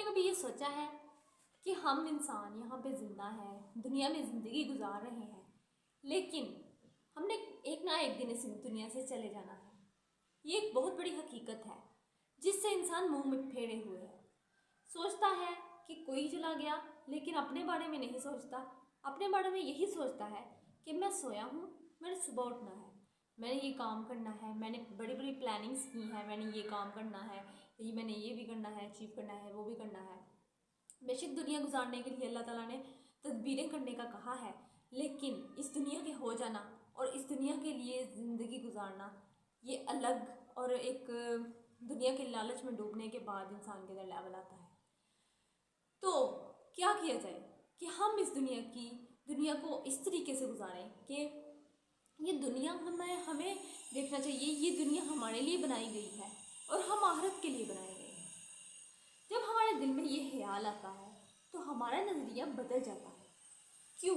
आपने कभी ये सोचा है कि हम इंसान यहाँ पे ज़िंदा हैं, दुनिया में ज़िंदगी गुजार रहे हैं, लेकिन हमने एक ना एक दिन इस दुनिया से चले जाना है। ये एक बहुत बड़ी हकीकत है जिससे इंसान मुंह में फेरे हुए है। सोचता है कि कोई चला गया, लेकिन अपने बारे में नहीं सोचता। अपने बारे में यही सोचता है कि मैं सोया हूँ, मैंने सुबह उठना है, मैंने ये काम करना है, मैंने बड़ी बड़ी प्लानिंग्स की हैं, मैंने ये काम करना है, मैंने ये भी करना है, अचीव करना है, वो भी करना है। बेशक दुनिया गुजारने के लिए अल्लाह ताला ने तदबीरें करने का कहा है, लेकिन इस दुनिया के हो जाना और इस दुनिया के लिए ज़िंदगी गुजारना ये अलग, और एक दुनिया के लालच में डूबने के बाद इंसान के अंदर लेवल आता है। तो क्या किया जाए कि हम इस दुनिया को इस तरीके से गुजारें कि ये दुनिया हमें देखना चाहिए, ये दुनिया हमारे लिए बनाई गई है और हम आखिरत के लिए बनाए गए हैं। जब हमारे दिल में ये ख्याल आता है तो हमारा नज़रिया बदल जाता है। क्यों?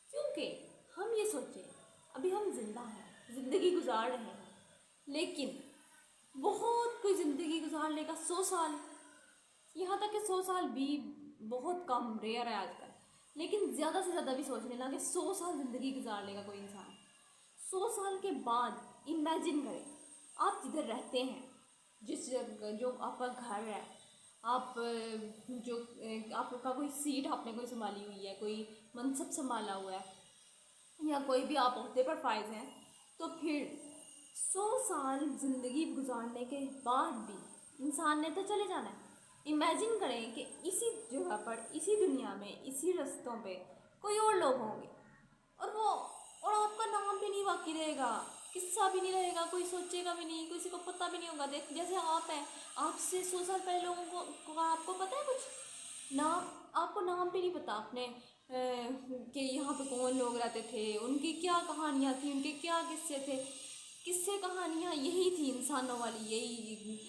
क्योंकि हम ये सोचें अभी हम जिंदा हैं, ज़िंदगी गुजार रहे हैं, लेकिन बहुत कोई ज़िंदगी गुजार लेगा 100 साल, यहाँ तक कि 100 साल भी बहुत कम, रेयर है आजकल। लेकिन ज़्यादा से ज़्यादा भी सोचने लगे 100 साल ज़िंदगी गुजार लेगा कोई इंसान। 100 साल के बाद इमेजिन करें आप जिधर रहते हैं, जिस जगह जो आपका घर है, आप जो आपका कोई सीट आपने कोई संभाली हुई है, कोई मनसब संभाला हुआ है, या कोई भी आप ओहदे पर फायज हैं, तो फिर 100 साल ज़िंदगी गुजारने के बाद भी इंसान ने तो चले जाना है। इमेजिन करें कि इसी जगह पर, इसी दुनिया में, इसी रास्तों पे कोई और लोग होंगे और आपका नाम भी नहीं बाकी रहेगा, किस्सा भी नहीं रहेगा, कोई सोचेगा भी नहीं, किसी को पता भी नहीं होगा। देख जैसे आप हैं, आपसे 100 साल पहले लोगों को आपको पता है कुछ नाम, आपको नाम भी नहीं पता अपने कि यहाँ पे कौन लोग रहते थे, उनकी क्या कहानियाँ थी, उनके क्या किस्से थे। किस्से कहानियाँ यही थी इंसानों वाली, यही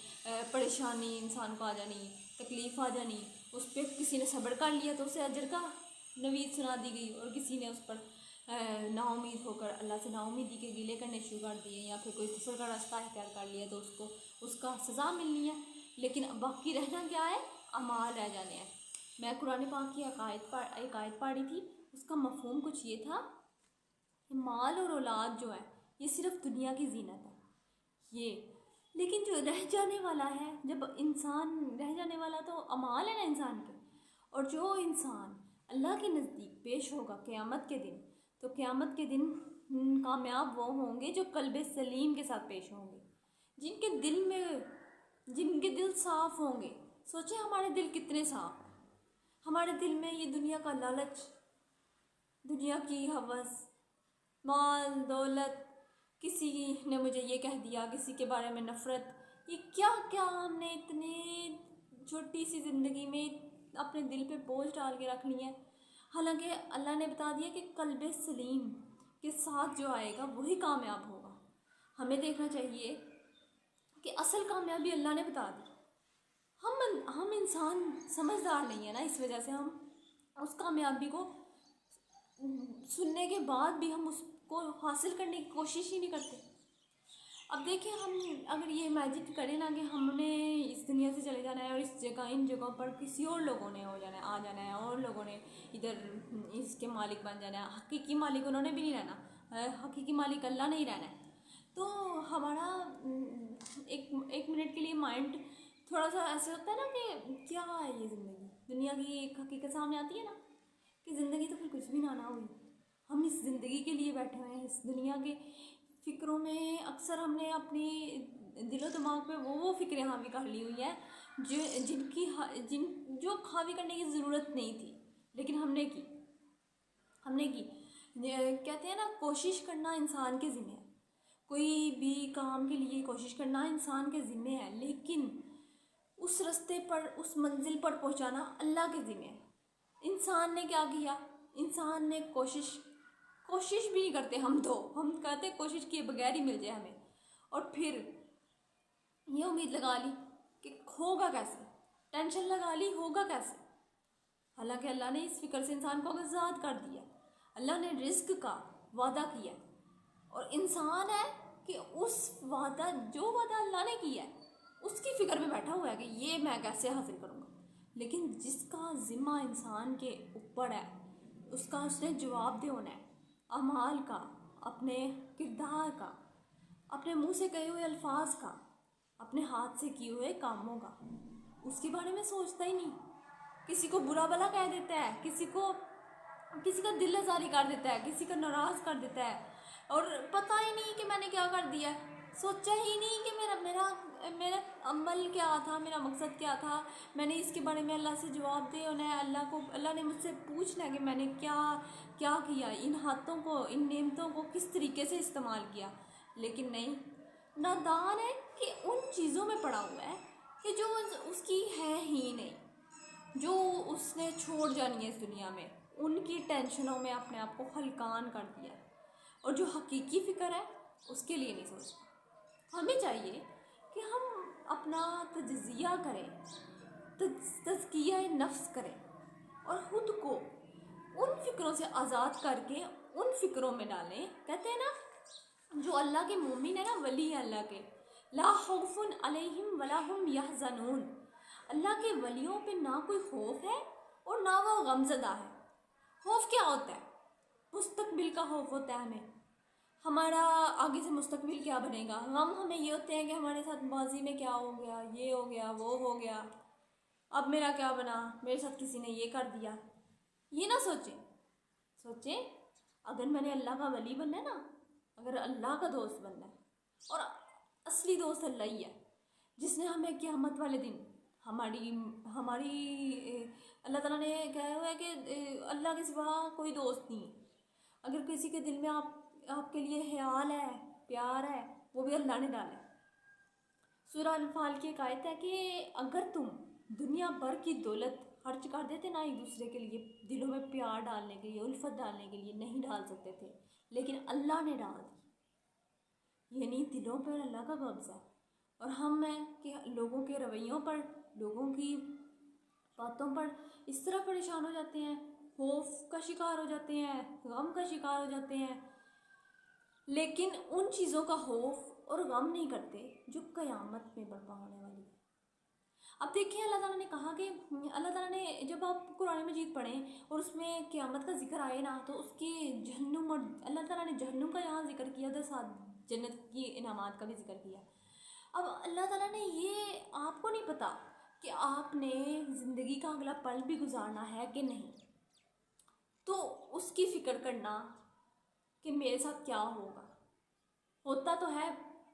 परेशानी इंसान को आ जानी, तकलीफ़ आ जानी, उस पर किसी ने सब्र कर लिया तो उसे अजर का नवीद सुना दी गई, और किसी ने उस पर नाउमीद होकर अल्लाह से नाउमीदी के गिले करने शुरू कर दिए, या फिर कोई कुफर का रास्ता इख्तियार कर लिया तो उसको उसका सज़ा मिलनी है। लेकिन अब बाकी रहना क्या है? अमाल रह जाने हैं। मैं कुरान पाक की एक आयत पढ़ी थी, उसका मफहूम कुछ ये था कि माल और औलाद जो है ये सिर्फ दुनिया की जीनत है ये, लेकिन जो रह जाने वाला है, जब इंसान रह जाने वाला तो अमाल है ना इंसान के। और जो इंसान अल्लाह के नज़दीक पेश होगा क़यामत के दिन, तो क़यामत के दिन कामयाब वो होंगे जो कल्बे सलीम के साथ पेश होंगे, जिनके दिल साफ़ होंगे। सोचें हमारे दिल कितने साफ़ हैं। हमारे दिल में ये दुनिया का लालच, दुनिया की हवस, माल दौलत, किसी ने मुझे ये कह दिया, किसी के बारे में नफ़रत, ये क्या क्या हमने इतने छोटी सी ज़िंदगी में अपने दिल पे बोझ डाल के रख लिया है। हालांकि अल्लाह ने बता दिया कि कल्बे सलीम के साथ जो आएगा वही कामयाब होगा। हमें देखना चाहिए कि असल कामयाबी अल्लाह ने बता दी। हम इंसान समझदार नहीं है ना, इस वजह से हम उस कामयाबी को सुनने के बाद भी हम उसको हासिल करने की कोशिश ही नहीं करते। अब देखिए, हम अगर ये इमेजिन करें ना कि हमने इस दुनिया से चले जाना है और इस जगह, इन जगहों पर किसी और लोगों ने हो जाना है, आ जाना है, और लोगों ने इधर इसके मालिक बन जाना है। हकीकी मालिक उन्होंने भी नहीं रहना, हकीकी मालिक अल्लाह नहीं रहना है। तो हमारा एक मिनट के लिए माइंड थोड़ा सा ऐसे होता है ना कि क्या है ये ज़िंदगी। दुनिया की एक हकीकत सामने आती है ना कि ज़िंदगी तो फिर कुछ भी ना हुई। हम इस ज़िंदगी के लिए बैठे हुए हैं, इस दुनिया के फ़िक्रों में अक्सर हमने अपनी दिलो दिमाग पे वो फ़िक्रें हावी कर ली हुई हैं जो हावी करने की ज़रूरत नहीं थी, लेकिन हमने की। कहते हैं ना, कोशिश करना इंसान के ज़िम्मे है। कोई भी काम के लिए कोशिश करना इंसान के ज़िम्मे है, लेकिन उस रास्ते पर, उस मंजिल पर पहुंचाना अल्लाह के ज़िम्मे है। इंसान ने क्या किया? इंसान ने कोशिश भी नहीं करते हम कहते कोशिश किए बगैर ही मिल जाए हमें, और फिर ये उम्मीद लगा ली कि होगा कैसे, टेंशन लगा ली होगा कैसे। हालांकि अल्लाह ने इस फिक्र से इंसान को आज़ाद कर दिया। अल्लाह ने रिस्क का वादा किया, और इंसान है कि जो वादा अल्लाह ने किया है उसकी फ़िक्र में बैठा हुआ है कि ये मैं कैसे हासिल करूँगा। लेकिन जिसका ज़िम्मा इंसान के ऊपर है उसका उसने जवाबदेह होना है, अमाल का, अपने किरदार का, अपने मुंह से कहे हुए अल्फाज का, अपने हाथ से किए हुए कामों का। उसके बारे में सोचता ही नहीं, किसी को बुरा भला कह देता है, किसी का दिल आज़ारी कर देता है, किसी का नाराज़ कर देता है, और पता ही नहीं कि मैंने क्या कर दिया है। सोचा ही नहीं कि मेरा मेरा मेरा अमल क्या था, मेरा मकसद क्या था। मैंने इसके बारे में अल्लाह से जवाब दे होना है, अल्लाह ने मुझसे पूछना है कि मैंने क्या क्या किया, इन हाथों को, इन नेमतों को किस तरीके से इस्तेमाल किया। लेकिन नहीं, नादान है कि उन चीज़ों में पड़ा हुआ है कि जो उसकी है ही नहीं, जो उसने छोड़ जानी है इस दुनिया में। उनकी टेंशनों में अपने आप को हलकान कर दिया है, और जो हकीकी फ़िक्र है उसके लिए नहीं सोचता। हमें चाहिए कि हम अपना तज्ज़िया करें, तज़किया नफ्स करें, और ख़ुद को उन फ़िक्रों से आज़ाद करके उन फ़िक्रों में डालें। कहते हैं ना, जो अल्लाह के मोमिन है ना, वली है अल्लाह के, ला खौफुन अलैहिम वला हुम यहज़नून। अल्लाह के वलियों पे ना कोई खौफ है और ना वो गमज़दा है। खौफ क्या होता है? मुस्तकबिल का खौफ होता है हमें, हमारा आगे से मुस्तकबिल क्या बनेगा। गम हमें ये होते हैं कि हमारे साथ माजी में क्या हो गया, ये हो गया, वो हो गया, अब मेरा क्या बना, मेरे साथ किसी ने ये कर दिया। ये ना सोचें अगर मैंने अल्लाह का वली बनना है ना, अगर अल्लाह का दोस्त बनना है, और असली दोस्त अल्लाह ही है, जिसने हमें क़यामत वाले दिन हमारी हमारी अल्लाह ताला ने कहा हुआ है कि अल्लाह के सिवा कोई दोस्त नहीं। अगर किसी के दिल में आपके लिए ख्याल है, प्यार है, वो भी अल्लाह ने डाला है। सूरह अल-फाल की एक आयत है कि अगर तुम दुनिया भर की दौलत खर्च कर देते ना एक दूसरे के लिए, दिलों में प्यार डालने के लिए, उल्फत डालने के लिए, नहीं डाल सकते थे, लेकिन अल्लाह ने डाल दी। यानी दिलों पर अल्लाह का कब्ज़ा है। और हम हैं कि लोगों के रवैयों पर, लोगों की बातों पर इस तरह परेशान हो जाते हैं, खौफ का शिकार हो जाते हैं, गम का शिकार हो जाते हैं, लेकिन उन चीज़ों का खौफ और गम नहीं करते जो क़यामत में बर्पा होने वाली है। अब देखिए, अल्लाह ताला ने कहा कि अल्लाह ताला ने, जब आप कुरान मजीद पढ़ें और उसमें क़यामत का जिक्र आए ना, तो उसके जहन्नुम, और अल्लाह ताला ने जहन्नुम का यहाँ जिक्र किया, उधर साथ जन्नत की इनामात का भी जिक्र किया। अब अल्लाह ताला ने ये आपको नहीं पता कि आपने ज़िंदगी का अगला पल भी गुजारना है कि नहीं, तो उसकी फ़िक्र करना कि मेरे साथ क्या होता तो है,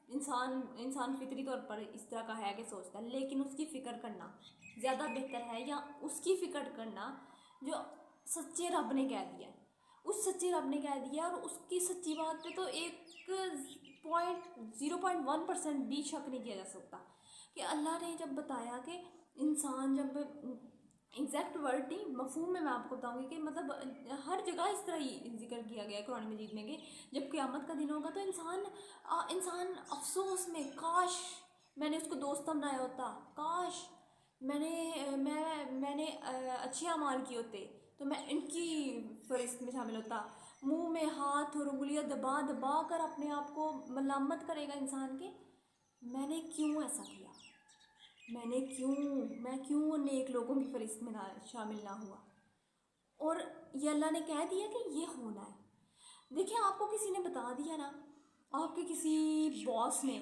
इंसान फितरी तौर पर इस तरह का है कि सोचता है, लेकिन उसकी फ़िक्र करना ज़्यादा बेहतर है, या उसकी फ़िक्र करना जो सच्चे रब ने कह दिया, उस सच्चे रब ने कह दिया, और उसकी सच्ची बात पे तो 0.1% भी शक नहीं किया जा सकता कि अल्लाह ने जब बताया कि इंसान, जब एग्जैक्ट वर्ड नहीं, मफहूम में मैं आपको बताऊंगी कि मतलब हर जगह इस तरह ही जिक्र किया गया है कुरान मजीद में कि जब क़यामत का दिन होगा तो इंसान अफसोस में, काश मैंने उसको दोस्त बनाया होता, काश मैंने अच्छे अमाल किए होते तो मैं इनकी फहरिस्त में शामिल होता। मुंह में हाथ और उंगलियां दबा दबा कर अपने आप को मलामत करेगा इंसान के, मैंने क्यों ऐसा किया, मैं क्यों नेक लोगों की फहरिस्त में शामिल ना हुआ। और ये अल्लाह ने कह दिया कि ये होना है। देखिए, आपको किसी ने बता दिया ना, आपके किसी बॉस ने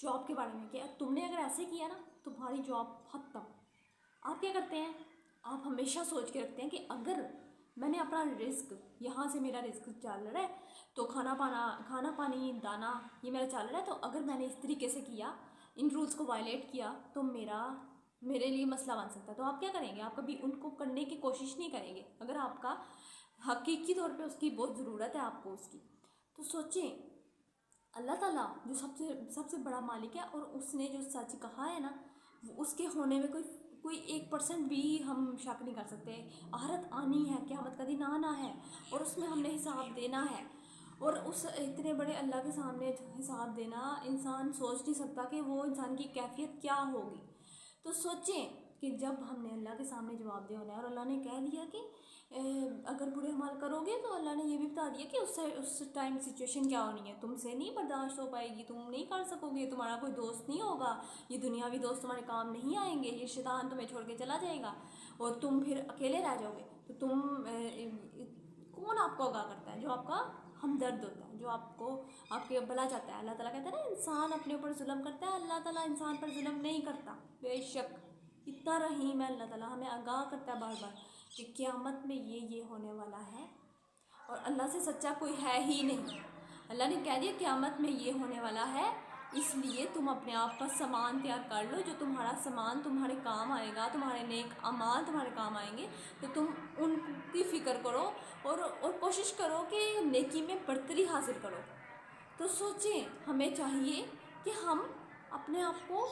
जॉब के बारे में कि तुमने अगर ऐसे किया ना तुम्हारी जॉब खत्म, आप क्या करते हैं, आप हमेशा सोच के रखते हैं कि अगर मैंने अपना रिस्क, यहाँ से मेरा रिस्क चल रहा है तो खाना पानी दाना ये मेरा चल रहा है, तो अगर मैंने इस तरीके से किया, इन रूल्स को वायलेट किया, तो मेरे लिए मसला बन सकता है। तो आप क्या करेंगे, आप कभी उनको करने की कोशिश नहीं करेंगे अगर आपका हकीकी तौर पे उसकी बहुत ज़रूरत है आपको उसकी। तो सोचें, अल्लाह ताला जो सबसे बड़ा मालिक है, और उसने जो सच कहा है ना, उसके होने में कोई 1% भी हम शक नहीं कर सकते। आहरत आनी है, क़यामत का दिन आना है, और उसमें हमने हिसाब देना है, और उस इतने बड़े अल्लाह के सामने हिसाब देना, इंसान सोच नहीं सकता कि वो इंसान की कैफियत क्या होगी। तो सोचें कि जब हमने अल्लाह के सामने जवाब दे होना है और अल्लाह ने कह दिया कि अगर बुरे अमाल करोगे तो अल्लाह ने ये भी बता दिया कि उस टाइम सिचुएशन क्या होनी है, तुमसे नहीं बर्दाश्त हो पाएगी, तुम नहीं कर सकोगे, तुम्हारा कोई दोस्त नहीं होगा, ये दुनियावी दोस्त तुम्हारे काम नहीं आएंगे, ये शैतान तुम्हें छोड़ के चला जाएगा और तुम फिर अकेले रह जाओगे। तो तुम कौन आपको आगाह करता है? जो आपका हमदर्द होता है, जो आपको आपके भला चाहता है। अल्लाह ताला कहता है ना, इंसान अपने ऊपर जुल्म करता है, अल्लाह ताला इंसान पर जुल्म नहीं करता। बेशक इतना रहीम है अल्लाह ताला, हमें आगाह करता है बार बार कि क़यामत में ये होने वाला है और अल्लाह से सच्चा कोई है ही नहीं। अल्लाह ने कह दिया क़यामत में ये होने वाला है, इसलिए तुम अपने आप का सामान तैयार कर लो, जो तुम्हारा सामान तुम्हारे काम आएगा, तुम्हारे नेक अमाल तुम्हारे काम आएंगे, तो तुम उनकी फ़िक्र करो और कोशिश करो कि नेकी में बढ़तरी हासिल करो। तो सोचें, हमें चाहिए कि हम अपने आप को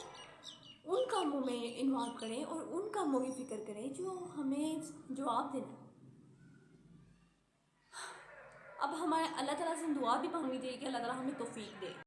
उन कामों में इन्वॉल्व करें और उन कामों की फ़िक्र करें जो हमें जवाब देना। अब हमारे अल्लाह ताला से दुआ भी मांगनी चाहिए कि अल्लाह ताला हमें तौफीक दे।